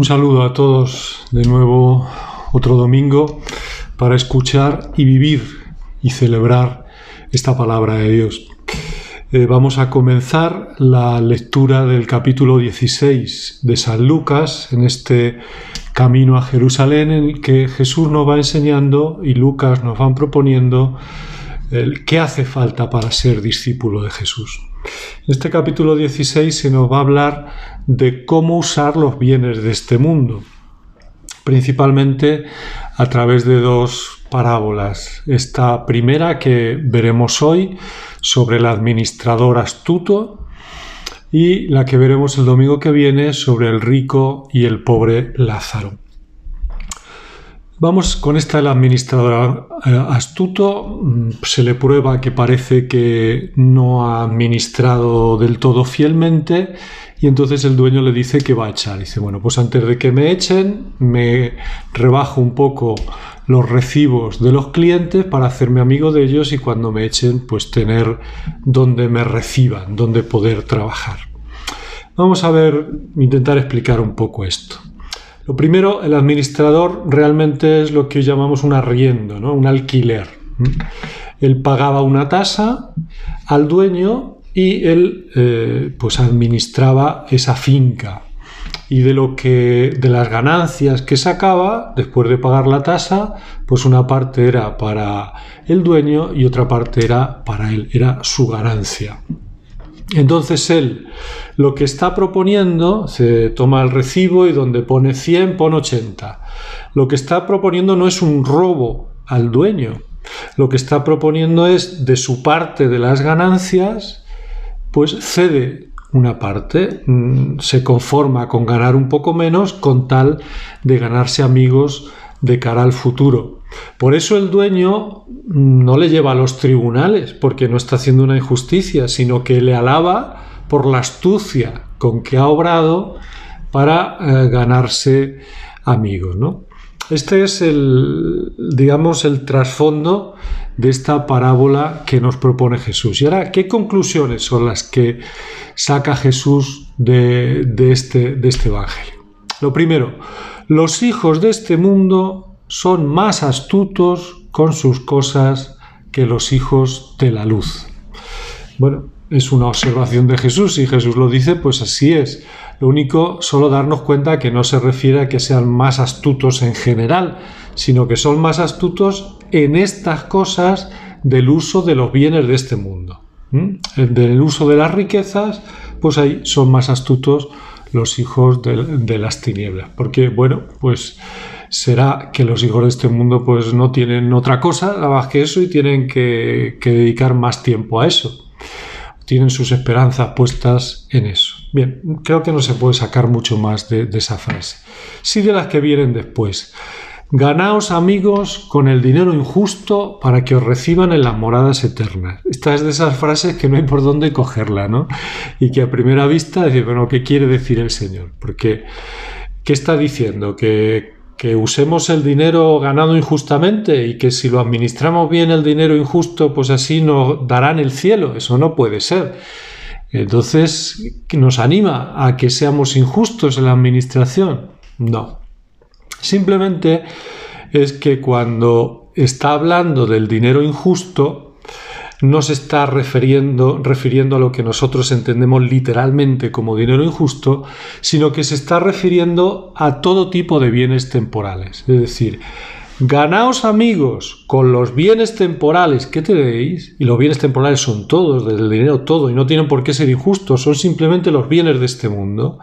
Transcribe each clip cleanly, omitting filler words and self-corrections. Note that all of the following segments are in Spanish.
Un saludo a todos de nuevo, otro domingo, para escuchar y vivir y celebrar esta palabra de Dios. Vamos a comenzar la lectura del capítulo 16 de San Lucas, en este camino a Jerusalén, en el que Jesús nos va enseñando y Lucas nos va proponiendo qué hace falta para ser discípulo de Jesús. En este capítulo 16 se nos va a hablar de cómo usar los bienes de este mundo, principalmente a través de dos parábolas. Esta primera que veremos hoy sobre el administrador astuto y la que veremos el domingo que viene sobre el rico y el pobre Lázaro. Vamos con esta del administrador astuto. Se le prueba que parece que no ha administrado del todo fielmente y entonces el dueño le dice que va a echar. Dice, bueno, pues antes de que me echen, me rebajo un poco los recibos de los clientes para hacerme amigo de ellos y cuando me echen, pues tener donde me reciban, donde poder trabajar. Vamos a intentar explicar un poco esto. Lo primero, el administrador realmente es lo que llamamos un arriendo, ¿no? Un alquiler. Él pagaba una tasa al dueño y él pues administraba esa finca. Y de las ganancias que sacaba, después de pagar la tasa, pues una parte era para el dueño y otra parte era para él, era su ganancia. Entonces él lo que está proponiendo, se toma el recibo y donde pone 100 pone 80. Lo que está proponiendo no es un robo al dueño. Lo que está proponiendo es de su parte de las ganancias, pues cede una parte, se conforma con ganar un poco menos con tal de ganarse amigos de cara al futuro. Por eso el dueño no le lleva a los tribunales, porque no está haciendo una injusticia, sino que le alaba por la astucia con que ha obrado para ganarse amigos, ¿no? Este es el trasfondo de esta parábola que nos propone Jesús. Y ahora, ¿qué conclusiones son las que saca Jesús de este evangelio? Lo primero, los hijos de este mundo son más astutos con sus cosas que los hijos de la luz. Bueno, es una observación de Jesús y Jesús lo dice, pues así es. Lo único, solo darnos cuenta que no se refiere a que sean más astutos en general, sino que son más astutos en estas cosas del uso de los bienes de este mundo. Del uso de las riquezas, pues ahí son más astutos los hijos de las tinieblas. Porque, bueno, pues será que los hijos de este mundo pues no tienen otra cosa nada más que eso y tienen que dedicar más tiempo a eso. Tienen sus esperanzas puestas en eso. Bien, creo que no se puede sacar mucho más de esa frase. Sí de las que vienen después. Ganaos amigos con el dinero injusto para que os reciban en las moradas eternas. Esta es de esas frases que no hay por dónde cogerla, ¿no? Y que a primera vista decir, bueno, ¿qué quiere decir el Señor? Porque, ¿qué está diciendo? Que usemos el dinero ganado injustamente y que si lo administramos bien el dinero injusto, pues así nos darán el cielo. Eso no puede ser. Entonces, ¿nos anima a que seamos injustos en la administración? No. Simplemente es que cuando está hablando del dinero injusto, no se está refiriendo a lo que nosotros entendemos literalmente como dinero injusto, sino que se está refiriendo a todo tipo de bienes temporales. Es decir, ganaos amigos con los bienes temporales que tenéis, y los bienes temporales son todos, desde el dinero todo, y no tienen por qué ser injustos, son simplemente los bienes de este mundo.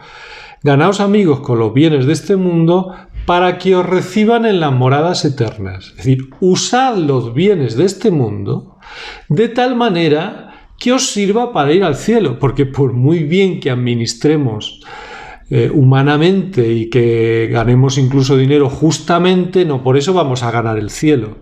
Ganaos amigos con los bienes de este mundo para que os reciban en las moradas eternas. Es decir, usad los bienes de este mundo de tal manera que os sirva para ir al cielo, porque por muy bien que administremos humanamente y que ganemos incluso dinero justamente, no por eso vamos a ganar el cielo.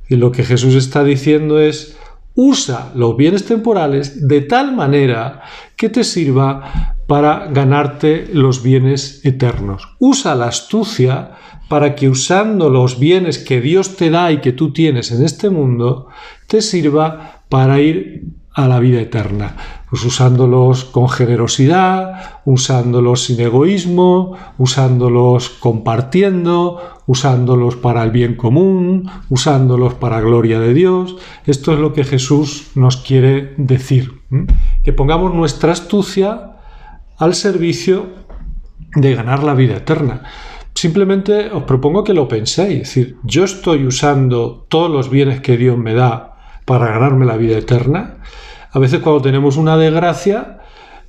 Y lo que Jesús está diciendo es, usa los bienes temporales de tal manera que te sirva para ganarte los bienes eternos. Usa la astucia para que usando los bienes que Dios te da y que tú tienes en este mundo, te sirva para ir a la vida eterna? Pues usándolos con generosidad, usándolos sin egoísmo, usándolos compartiendo, usándolos para el bien común, usándolos para gloria de Dios. Esto es lo que Jesús nos quiere decir, que pongamos nuestra astucia al servicio de ganar la vida eterna. Simplemente os propongo que lo penséis, es decir, yo estoy usando todos los bienes que Dios me da para ganarme la vida eterna. A veces cuando tenemos una desgracia,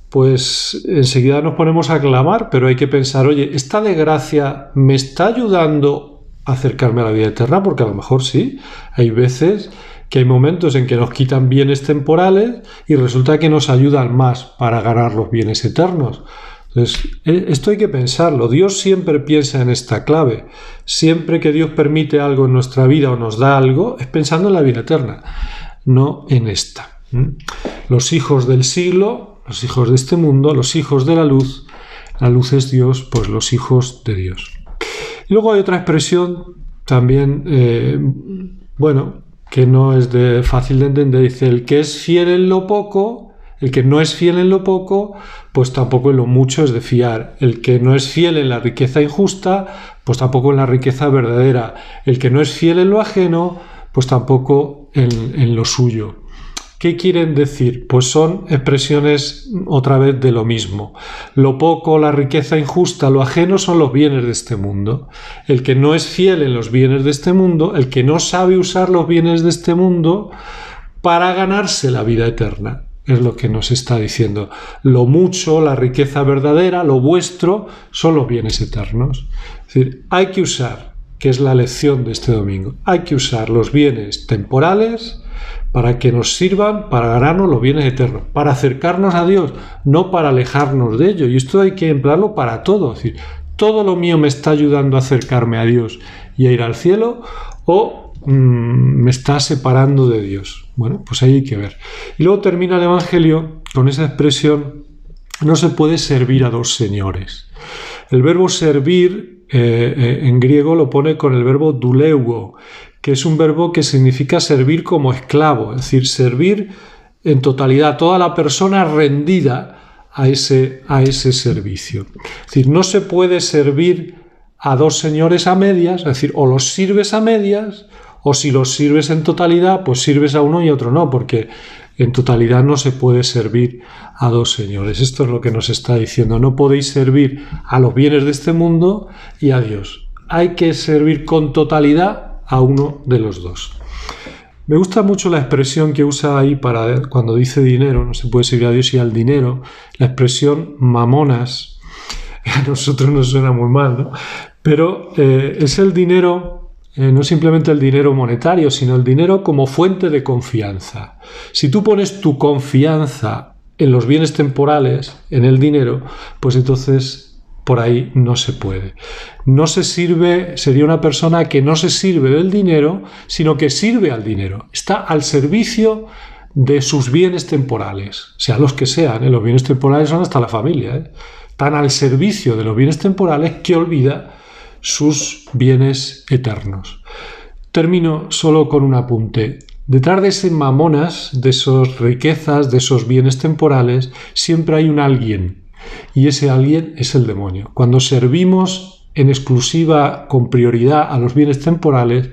pues enseguida nos ponemos a clamar, pero hay que pensar, oye, ¿esta desgracia me está ayudando a acercarme a la vida eterna? Porque a lo mejor sí, hay veces que hay momentos en que nos quitan bienes temporales y resulta que nos ayudan más para ganar los bienes eternos. Entonces, esto hay que pensarlo. Dios siempre piensa en esta clave. Siempre que Dios permite algo en nuestra vida o nos da algo, es pensando en la vida eterna, no en esta. Los hijos del siglo, los hijos de este mundo, los hijos de la luz es Dios, pues los hijos de Dios. Y luego hay otra expresión también, que no es fácil de entender. Dice, el que es fiel en lo poco, el que no es fiel en lo poco, pues tampoco en lo mucho es de fiar. El que no es fiel en la riqueza injusta, pues tampoco en la riqueza verdadera. El que no es fiel en lo ajeno, pues tampoco en lo suyo. ¿Qué quieren decir? Pues son expresiones otra vez de lo mismo. Lo poco, la riqueza injusta, lo ajeno son los bienes de este mundo. El que no es fiel en los bienes de este mundo, el que no sabe usar los bienes de este mundo para ganarse la vida eterna. Es lo que nos está diciendo. Lo mucho, la riqueza verdadera, lo vuestro, son los bienes eternos. Es decir, hay que usar, que es la lección de este domingo, hay que usar los bienes temporales para que nos sirvan para ganarnos los bienes eternos, para acercarnos a Dios, no para alejarnos de ello. Y esto hay que emplearlo para todo. Es decir, todo lo mío me está ayudando a acercarme a Dios y a ir al cielo, o me está separando de Dios. Bueno, pues ahí hay que ver. Y luego termina el Evangelio con esa expresión, no se puede servir a dos señores. El verbo servir en griego lo pone con el verbo douleuo, que es un verbo que significa servir como esclavo, es decir, servir en totalidad, toda la persona rendida a ese servicio. Es decir, no se puede servir a dos señores a medias, es decir, o los sirves a medias, o si los sirves en totalidad, pues sirves a uno y a otro no, porque en totalidad no se puede servir a dos señores. Esto es lo que nos está diciendo. No podéis servir a los bienes de este mundo y a Dios. Hay que servir con totalidad a uno de los dos. Me gusta mucho la expresión que usa ahí para cuando dice dinero, no se puede servir a Dios y al dinero, la expresión mamonas. A nosotros nos suena muy mal, ¿no? Pero es el dinero, no simplemente el dinero monetario, sino el dinero como fuente de confianza. Si tú pones tu confianza en los bienes temporales, en el dinero, pues entonces por ahí no se puede. No se sirve, sería una persona que no se sirve del dinero, sino que sirve al dinero. Está al servicio de sus bienes temporales, sean los que sean. Los bienes temporales son hasta la familia. Están al servicio de los bienes temporales que olvida sus bienes eternos. Termino solo con un apunte. Detrás de ese mamonas, de esas riquezas, de esos bienes temporales, siempre hay un alguien. Y ese alguien es el demonio. Cuando servimos en exclusiva, con prioridad, a los bienes temporales,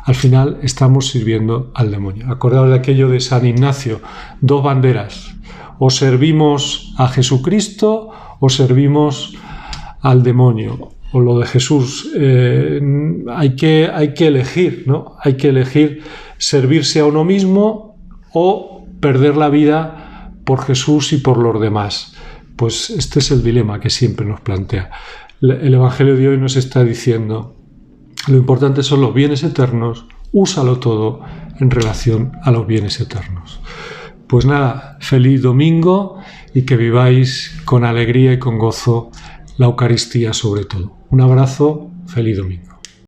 al final estamos sirviendo al demonio. Acordaos de aquello de San Ignacio, dos banderas. O servimos a Jesucristo o servimos al demonio. O lo de Jesús. Hay que elegir, ¿no? Hay que elegir servirse a uno mismo o perder la vida por Jesús y por los demás. Pues este es el dilema que siempre nos plantea. El Evangelio de hoy nos está diciendo, lo importante son los bienes eternos, úsalo todo en relación a los bienes eternos. Pues nada, feliz domingo y que viváis con alegría y con gozo la Eucaristía sobre todo. Un abrazo, feliz domingo.